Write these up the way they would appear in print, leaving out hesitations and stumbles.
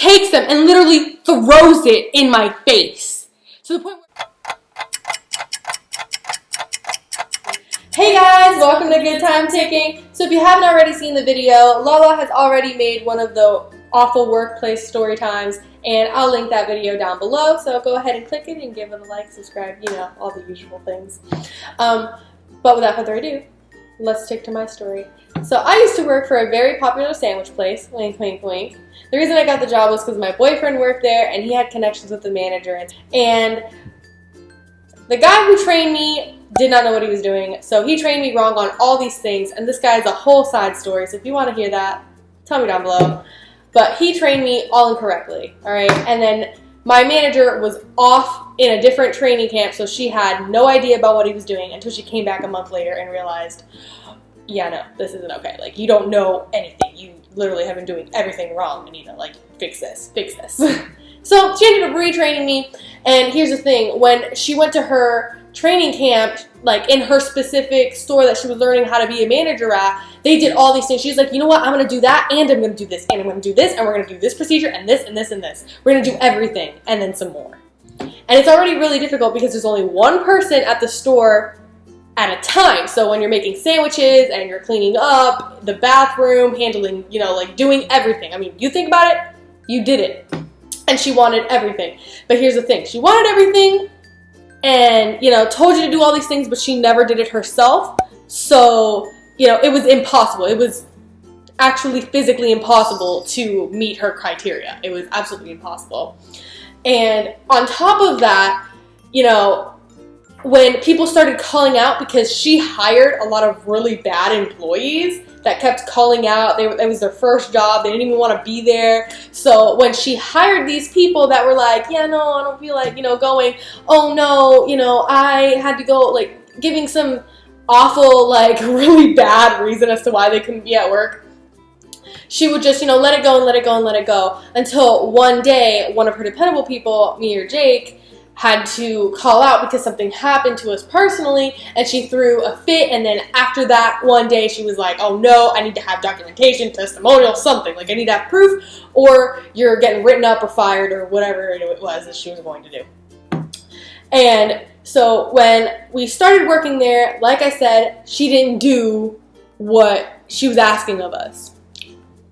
takes them and literally throws it in my face. To the point where... Hey guys, welcome to Good Time Ticking. So if you haven't already seen the video, Lala has already made one of the awful workplace story times, and I'll link that video down below, so go ahead and click it and give it a like, subscribe, you know, all the usual things. But without further ado, let's stick to my story. So I used to work for a very popular sandwich place, wink, wink, wink. The reason I got the job was because my boyfriend worked there and he had connections with the manager. And the guy who trained me did not know what he was doing, so he trained me wrong on all these things, and this guy is a whole side story, so if you want to hear that, tell me down below. But he trained me all incorrectly, alright? And then my manager was off in a different training camp, so she had no idea about what he was doing until she came back a month later and realized, yeah, no, this isn't okay. Like, you don't know anything. You literally have been doing everything wrong. You need to, like, fix this, fix this. So she ended up retraining me, and here's the thing. When she went to her training camp, like in her specific store that she was learning how to be a manager at, they did all these things. She's like, you know what, I'm going to do that, and I'm going to do this, and I'm going to do this, and we're going to do this procedure, and this, and this, and this. We're going to do everything, and then some more. And it's already really difficult because there's only one person at the store at a time. So when you're making sandwiches, and you're cleaning up, the bathroom, handling, you know, like doing everything. I mean, you think about it, you did it. And she wanted everything. But here's the thing, she wanted everything, and, you know, told you to do all these things, but she never did it herself. So, you know, it was impossible. It was actually physically impossible to meet her criteria. It was absolutely impossible. And on top of that, you know, when people started calling out because she hired a lot of really bad employees that kept calling out, it was their first job, they didn't even want to be there. So when she hired these people that were like, yeah, no, I don't feel like, you know, going, oh no, you know, I had to go, like, giving some awful, like, really bad reason as to why they couldn't be at work, she would just, you know, let it go and let it go and let it go, until one day, one of her dependable people, me or Jake, had to call out because something happened to us personally, and she threw a fit. And then after that one day, she was like, oh no, I need to have documentation, testimonial, something, like I need to have proof, or you're getting written up or fired or whatever it was that she was going to do. And so when we started working there, like I said, she didn't do what she was asking of us.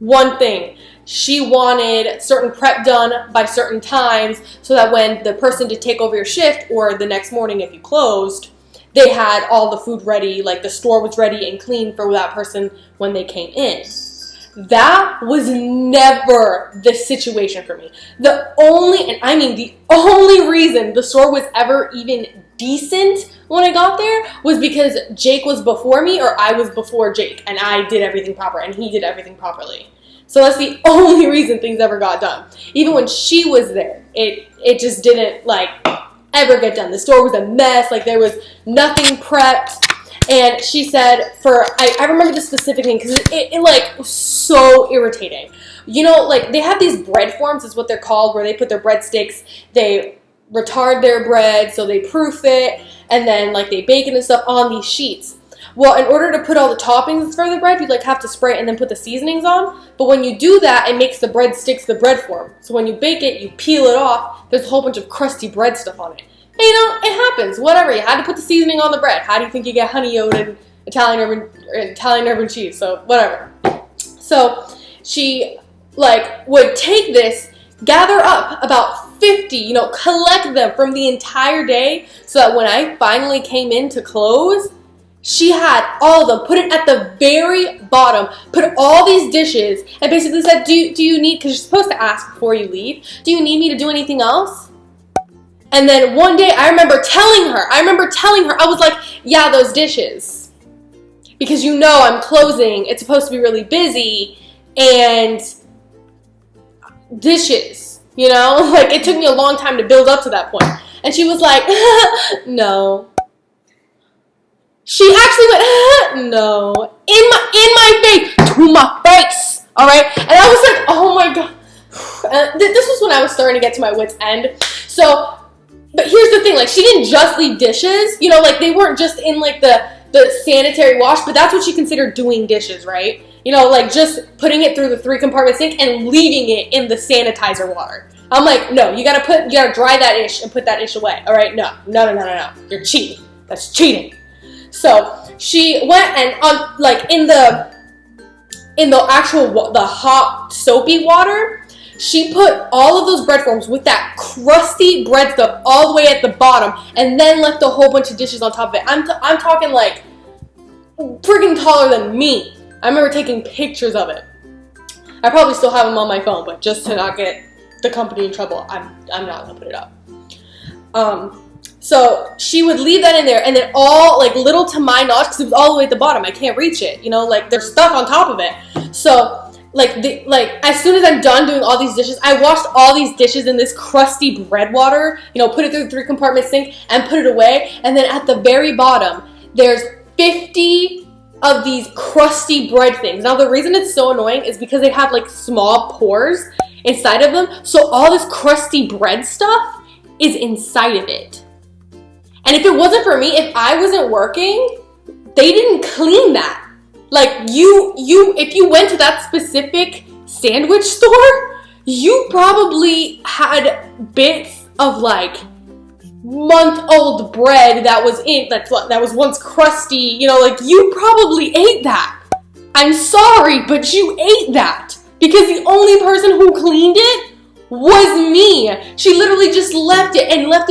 One thing, she wanted certain prep done by certain times so that when the person did take over your shift, or the next morning if you closed, they had all the food ready, like the store was ready and clean for that person when they came in. That was never the situation for me. The only, and I mean the only reason the store was ever even decent when I got there was because Jake was before me, or I was before Jake, and I did everything proper and he did everything properly. So that's the only reason things ever got done. Even when she was there, it just didn't, like, ever get done. The store was a mess. Like, there was nothing prepped. And she said, I remember this specific thing because it like, was so irritating. You know, like, they have these bread forms, is what they're called, where they put their breadsticks, they retard their bread, so they proof it, and then, like, they bake it and stuff on these sheets. Well, in order to put all the toppings for the bread, you'd, like, have to spray it and then put the seasonings on. But when you do that, it makes the bread sticks the bread form. So when you bake it, you peel it off, there's a whole bunch of crusty bread stuff on it. And, you know, it happens. Whatever. You had to put the seasoning on the bread. How do you think you get honey oat and Italian urban cheese? So, whatever. So, she, like, would take this, gather up about 50, you know, collect them from the entire day, so that when I finally came in to close, she had all of them, put it at the very bottom, put all these dishes, and basically said, do you need, because you're supposed to ask before you leave, do you need me to do anything else? And then one day, I remember telling her, I was like, yeah, those dishes. Because you know I'm closing, it's supposed to be really busy, and dishes, you know? Like, it took me a long time to build up to that point. And she was like, no. She actually went, no, in my face, to my face, all right? And I was like, oh my God. This was when I was starting to get to my wit's end. So, but here's the thing, like, she didn't just leave dishes, you know, like, they weren't just in, like, the sanitary wash, but that's what she considered doing dishes, right? You know, like just putting it through the 3-compartment sink and leaving it in the sanitizer water. I'm like, no, you gotta dry that ish and put that ish away. All right, no. You're cheating. That's cheating. So she went and in the hot soapy water, she put all of those bread forms with that crusty bread stuff all the way at the bottom, and then left a whole bunch of dishes on top of it. I'm talking like freaking taller than me. I remember taking pictures of it. I probably still have them on my phone, but just to not get the company in trouble, I'm not gonna put it up. So she would leave that in there, and then all, like, little to my knowledge, because it was all the way at the bottom, I can't reach it, you know, like, there's stuff on top of it. So, as soon as I'm done doing all these dishes, I washed all these dishes in this crusty bread water, you know, put it through the 3-compartment sink, and put it away, and then at the very bottom, there's 50 of these crusty bread things. Now, the reason it's so annoying is because they have, like, small pores inside of them, so all this crusty bread stuff is inside of it. And if it wasn't for me, if I wasn't working, they didn't clean that. Like, if you went to that specific sandwich store, you probably had bits of, like, month-old bread that was once crusty, you know, like, you probably ate that. I'm sorry, but you ate that. Because the only person who cleaned it was me. She literally just left it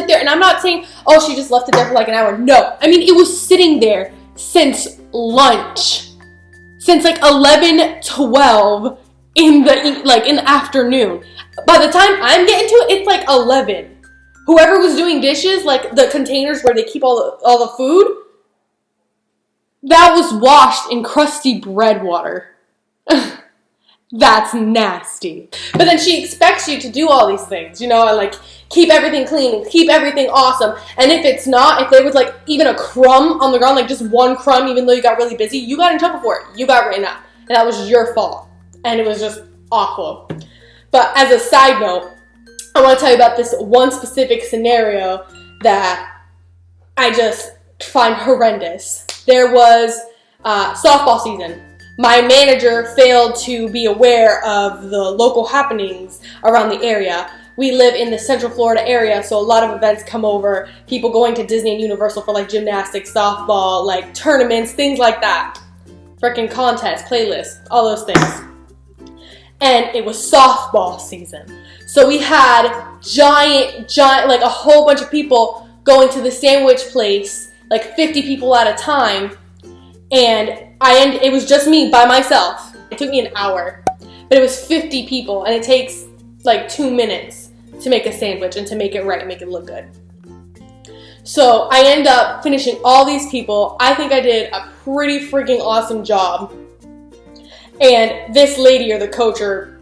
there. And I'm not saying, oh, she just left it there for like an hour. No. I mean, it was sitting there since lunch. Since like 11, 12 in the afternoon. By the time I'm getting to it, it's like 11. Whoever was doing dishes, like the containers where they keep all the food, that was washed in crusty bread water. That's nasty. But then she expects you to do all these things, you know, and like keep everything clean and keep everything awesome. And if there was like even a crumb on the ground, like just one crumb, even though you got really busy, you got in trouble for it. You got written up. And that was your fault. And it was just awful. But as a side note, I want to tell you about this one specific scenario that I just find horrendous. There was softball season. My manager failed to be aware of the local happenings around the area. We live in the Central Florida area, so a lot of events come over. People going to Disney and Universal for like gymnastics, softball, like tournaments, things like that. Freaking contests, playlists, all those things. And it was softball season. So we had giant, like a whole bunch of people going to the sandwich place, like 50 people at a time. And it was just me by myself. It took me an hour, but it was 50 people, and it takes like 2 minutes to make a sandwich and to make it right and make it look good. So I end up finishing all these people. I think I did a pretty freaking awesome job. And this lady, or the coach or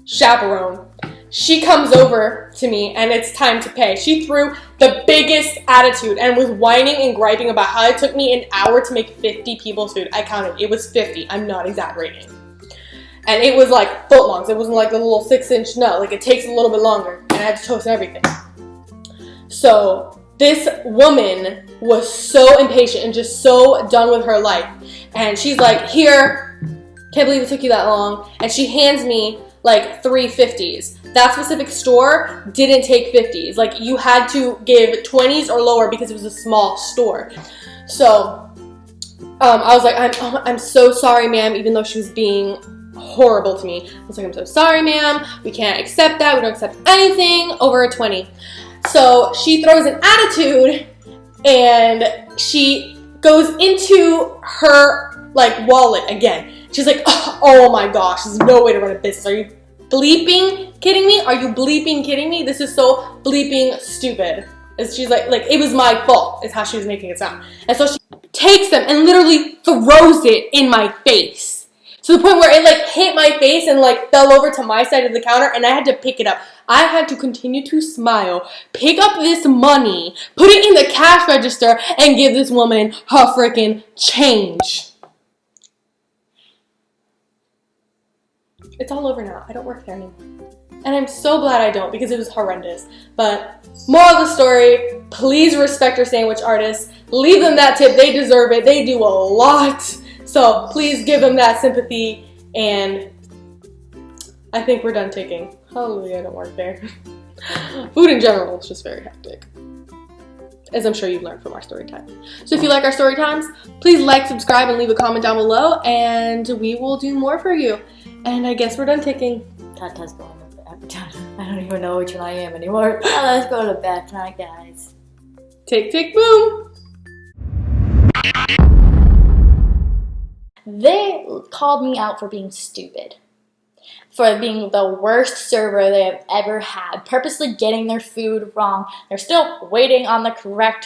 chaperone, she comes over to me and it's time to pay. She threw the biggest attitude and was whining and griping about how it took me an hour to make 50 people's food. I counted. It was 50. I'm not exaggerating. And it was like footlongs. It wasn't like a little 6-inch nut. Like, it takes a little bit longer. And I had to toast everything. So this woman was so impatient and just so done with her life. And she's like, here, can't believe it took you that long. And she hands me like 3 50s. That specific store didn't take 50s. Like, you had to give 20s or lower because it was a small store. So I was like, I'm so sorry, ma'am, even though she was being horrible to me. I was like, I'm so sorry, ma'am. We can't accept that. We don't accept anything over a 20. So she throws an attitude and she goes into her like wallet again. She's like, oh my gosh, there's no way to run a business. Are you bleeping kidding me? Are you bleeping kidding me? This is so bleeping stupid. And she's like, it was my fault, is how she was making it sound. And so she takes them and literally throws it in my face. To the point where it like hit my face and like fell over to my side of the counter, and I had to pick it up. I had to continue to smile, pick up this money, put it in the cash register, and give this woman her freaking change. It's all over now. I don't work there anymore. And I'm so glad I don't, because it was horrendous. But moral of the story, please respect your sandwich artists. Leave them that tip. They deserve it. They do a lot So please give him that sympathy, and I think we're done ticking. Hallelujah, I don't work there. Food in general is just very hectic, as I'm sure you've learned from our story time. So if you like our story times, please like, subscribe, and leave a comment down below, and we will do more for you. And I guess we're done ticking. Tata's going to bed. I don't even know which one I am anymore. Oh, let's go to bed tonight, guys. Tick, tick, boom. They called me out for being stupid. For being the worst server they have ever had. Purposely getting their food wrong. They're still waiting on the correct